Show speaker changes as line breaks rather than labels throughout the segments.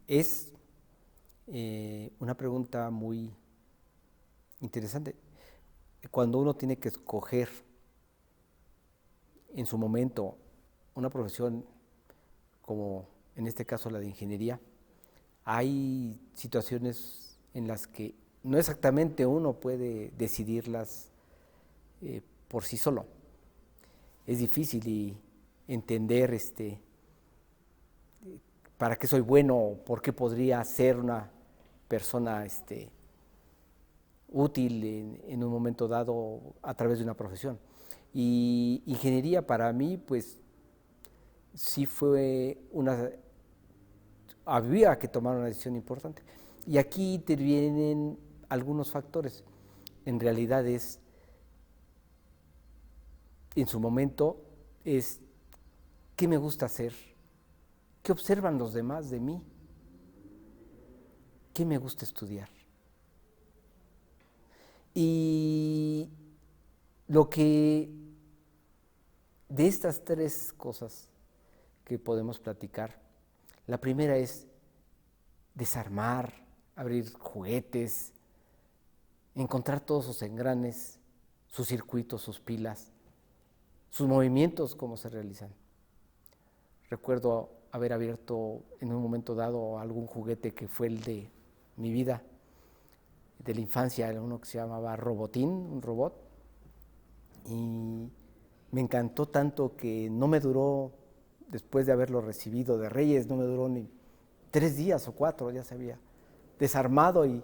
Es una pregunta muy interesante. Cuando uno tiene que escoger en su momento una profesión como en este caso la de ingeniería, hay situaciones en las que no exactamente uno puede decidirlas por sí solo. Es difícil entender para qué soy bueno o por qué podría ser una persona útil en un momento dado a través de una profesión. Y ingeniería para mí, pues sí fue había que tomar una decisión importante. Y aquí intervienen algunos factores. En realidad en su momento, es qué me gusta hacer, qué observan los demás de mí, qué me gusta estudiar. Y lo que de estas tres cosas que podemos platicar, la primera es desarmar, abrir juguetes, encontrar todos sus engranes, sus circuitos, sus pilas, sus movimientos, cómo se realizan. Recuerdo haber abierto en un momento dado algún juguete que fue el de mi vida, de la infancia, era uno que se llamaba Robotín, un robot, y me encantó tanto que no me duró, después de haberlo recibido de Reyes, no me duró ni 3 días o 4, ya se había desarmado y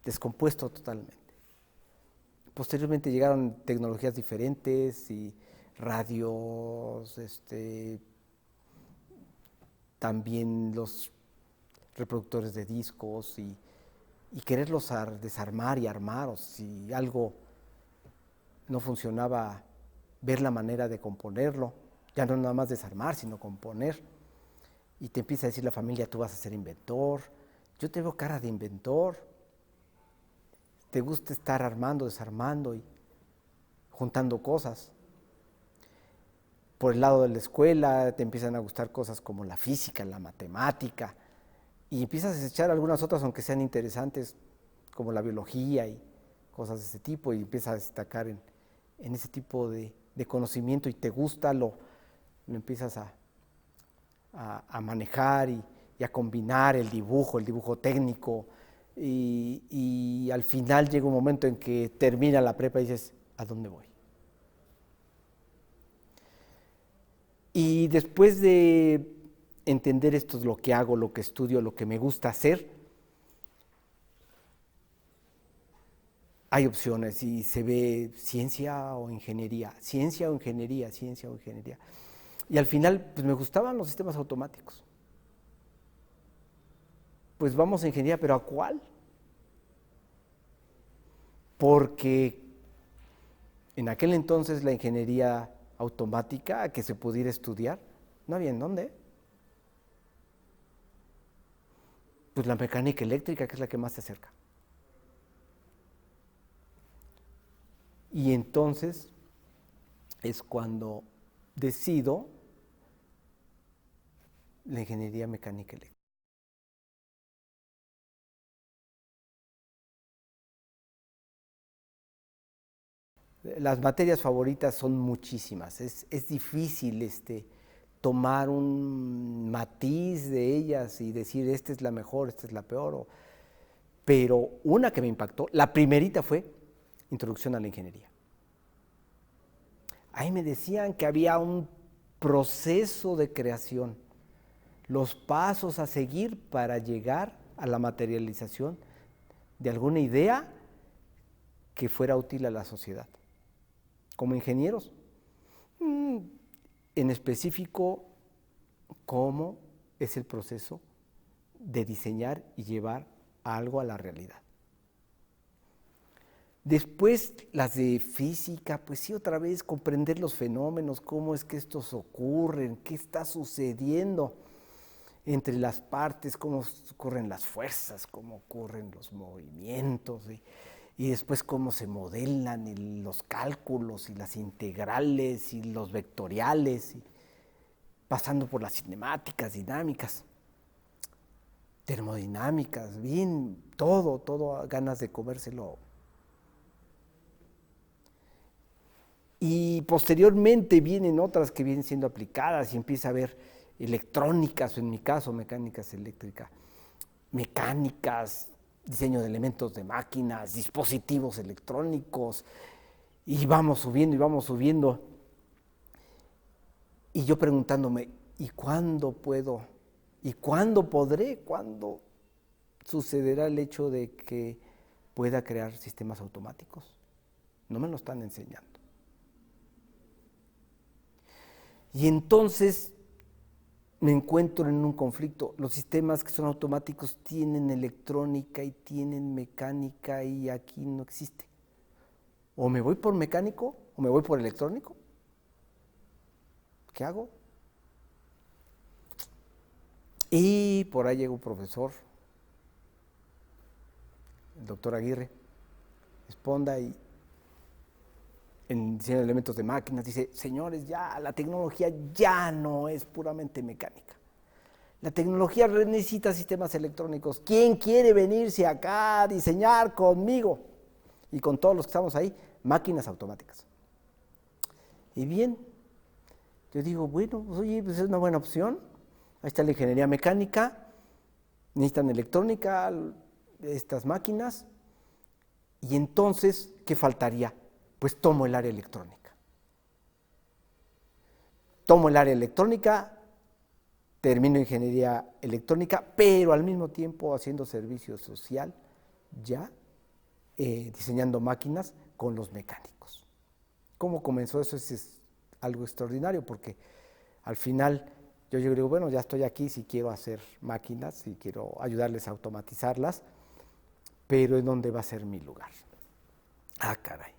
descompuesto totalmente. Posteriormente llegaron tecnologías diferentes y radios, también los reproductores de discos y quererlos desarmar y armar, o si algo no funcionaba, ver la manera de componerlo, ya no nada más desarmar, sino componer. Y te empieza a decir la familia, tú vas a ser inventor, yo te veo cara de inventor, te gusta estar armando, desarmando y juntando cosas. Por el lado de la escuela te empiezan a gustar cosas como la física, la matemática, y empiezas a desechar algunas otras aunque sean interesantes, como la biología y cosas de ese tipo, y empiezas a destacar en ese tipo de conocimiento y te gusta, lo empiezas a manejar y a combinar el dibujo técnico, y al final llega un momento en que termina la prepa y dices, ¿a dónde voy? Y después de entender esto es lo que hago, lo que estudio, lo que me gusta hacer, hay opciones y se ve ciencia o ingeniería, ciencia o ingeniería, ciencia o ingeniería. Y al final, pues me gustaban los sistemas automáticos. Pues vamos a ingeniería, pero ¿a cuál? Porque en aquel entonces la ingeniería automática que se pudiera estudiar, no había en dónde. Pues la mecánica eléctrica, que es la que más se acerca. Y entonces es cuando decido la ingeniería mecánica eléctrica. Las materias favoritas son muchísimas, es difícil tomar un matiz de ellas y decir esta es la mejor, esta es la peor, pero una que me impactó, la primerita fue Introducción a la Ingeniería. Ahí me decían que había un proceso de creación, los pasos a seguir para llegar a la materialización de alguna idea que fuera útil a la sociedad. Como ingenieros, en específico, cómo es el proceso de diseñar y llevar algo a la realidad. Después las de física, pues sí, otra vez comprender los fenómenos, cómo es que estos ocurren, qué está sucediendo entre las partes, cómo ocurren las fuerzas, cómo ocurren los movimientos, y después cómo se modelan y los cálculos y las integrales y los vectoriales, y pasando por las cinemáticas, dinámicas. termodinámicas, bien, todo, ganas de comérselo. Y posteriormente vienen otras que vienen siendo aplicadas y empieza a haber electrónicas, o en mi caso mecánicas eléctricas, mecánicas, diseño de elementos de máquinas, dispositivos electrónicos, y vamos subiendo y vamos subiendo. Y yo preguntándome, ¿y cuándo puedo? ¿Y cuándo podré? ¿Cuándo sucederá el hecho de que pueda crear sistemas automáticos? No me lo están enseñando. Y entonces me encuentro en un conflicto. Los sistemas que son automáticos tienen electrónica y tienen mecánica y aquí no existe. O me voy por mecánico o me voy por electrónico. ¿Qué hago? Y por ahí llega un profesor, el doctor Aguirre, Esponda, y en diseño de elementos de máquinas dice, señores, ya la tecnología ya no es puramente mecánica. La tecnología necesita sistemas electrónicos. ¿Quién quiere venirse acá a diseñar conmigo? Y con todos los que estamos ahí, máquinas automáticas. Y bien, yo digo, bueno, pues, oye, pues es una buena opción. Ahí está la ingeniería mecánica, necesitan electrónica, estas máquinas. Y entonces, ¿qué faltaría? Pues tomo el área electrónica. Tomo el área electrónica, termino ingeniería electrónica, pero al mismo tiempo haciendo servicio social, ya diseñando máquinas con los mecánicos. ¿Cómo comenzó eso? Es algo extraordinario porque al final yo digo, bueno, ya estoy aquí, si quiero hacer máquinas, si quiero ayudarles a automatizarlas, pero ¿en dónde va a ser mi lugar? Ah, caray.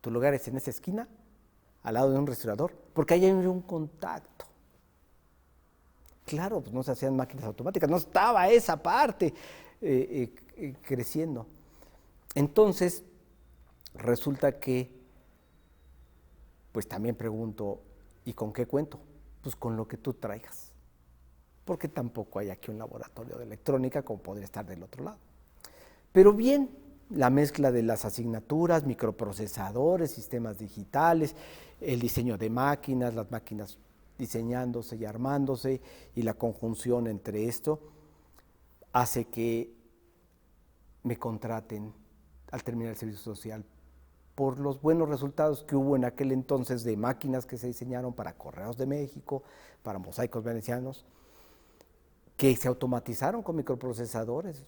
Tu lugar es en esa esquina, al lado de un restaurador, porque ahí hay un contacto. Claro, pues no se hacían máquinas automáticas, no estaba esa parte creciendo. Entonces, resulta que, pues también pregunto, ¿y con qué cuento? Pues con lo que tú traigas, porque tampoco hay aquí un laboratorio de electrónica como podría estar del otro lado. Pero bien, la mezcla de las asignaturas, microprocesadores, sistemas digitales, el diseño de máquinas, las máquinas diseñándose y armándose, y la conjunción entre esto hace que me contraten al terminar el servicio social por los buenos resultados que hubo en aquel entonces de máquinas que se diseñaron para Correos de México, para Mosaicos Venecianos, que se automatizaron con microprocesadores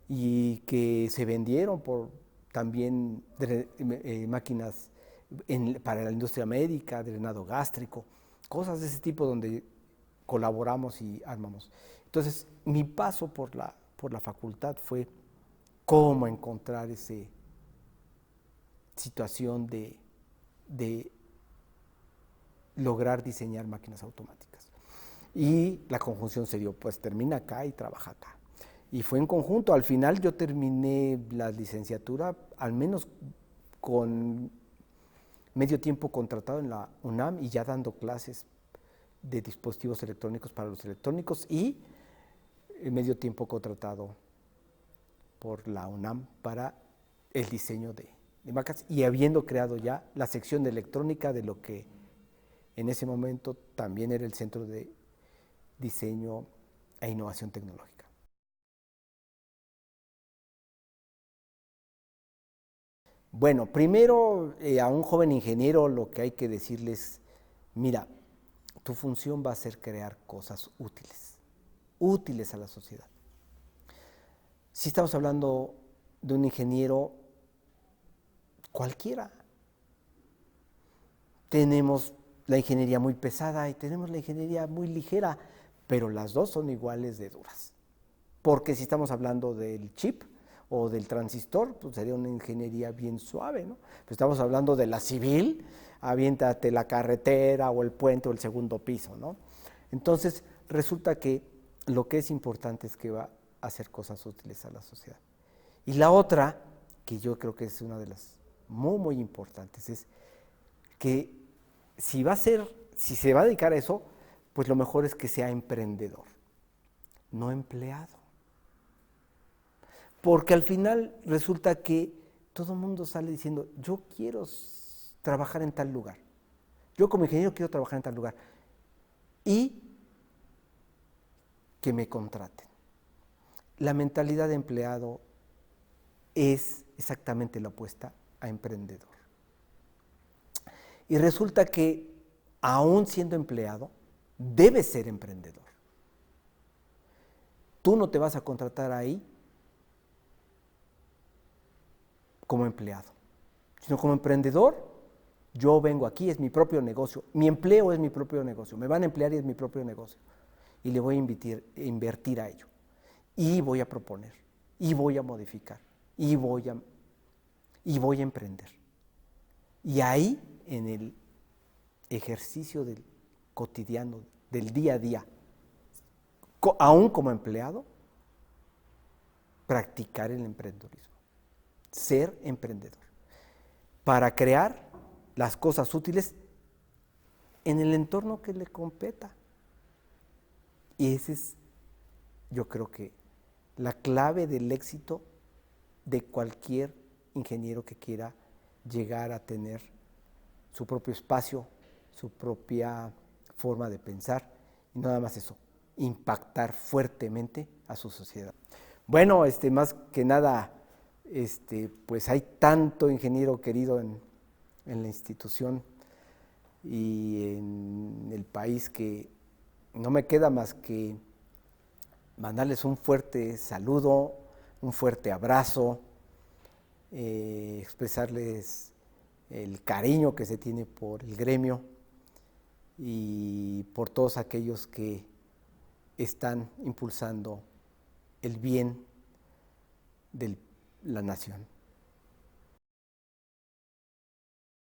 y que se vendieron por también máquinas para la industria médica, drenado gástrico, cosas de ese tipo donde colaboramos y armamos. Entonces, mi paso por la facultad fue cómo encontrar esa situación de lograr diseñar máquinas automáticas. Y la conjunción se dio, pues termina acá y trabaja acá. Y fue en conjunto. Al final yo terminé la licenciatura, al menos con medio tiempo contratado en la UNAM y ya dando clases de dispositivos electrónicos para los electrónicos, y medio tiempo contratado por la UNAM para el diseño de máquinas, y habiendo creado ya la sección de electrónica de lo que en ese momento también era el Centro de Diseño e Innovación Tecnológica. Bueno, primero a un joven ingeniero lo que hay que decirles, mira, tu función va a ser crear cosas útiles a la sociedad. Si estamos hablando de un ingeniero cualquiera, tenemos la ingeniería muy pesada y tenemos la ingeniería muy ligera, pero las dos son iguales de duras. Porque si estamos hablando del chip o del transistor, pues sería una ingeniería bien suave, ¿no? Pues estamos hablando de la civil, aviéntate la carretera o el puente o el segundo piso, ¿no? Entonces, resulta que lo que es importante es que va a hacer cosas útiles a la sociedad. Y la otra, que yo creo que es una de las muy importantes, es que si se va a dedicar a eso, pues lo mejor es que sea emprendedor. no empleado. Porque al final resulta que todo el mundo sale diciendo, yo quiero trabajar en tal lugar. Yo como ingeniero quiero trabajar en tal lugar. Y que me contraten. La mentalidad de empleado es exactamente la opuesta a emprendedor. Y resulta que, aún siendo empleado, debes ser emprendedor. Tú no te vas a contratar ahí como empleado, sino como emprendedor. Yo vengo aquí, es mi propio negocio, mi empleo es mi propio negocio, me van a emplear y es mi propio negocio. Y le voy a invertir a ello. Y voy a proponer, y voy a modificar, y voy a emprender. Y ahí, en el ejercicio del cotidiano, del día a día, aún como empleado, practicar el emprendedurismo, ser emprendedor, para crear las cosas útiles en el entorno que le competa. Y ese es, yo creo que, la clave del éxito de cualquier ingeniero que quiera llegar a tener su propio espacio, su propia forma de pensar, y nada más eso, impactar fuertemente a su sociedad. Bueno, más que nada, pues hay tanto ingeniero querido en la institución y en el país que no me queda más que mandarles un fuerte saludo, un fuerte abrazo, expresarles el cariño que se tiene por el gremio y por todos aquellos que están impulsando el bien de la nación.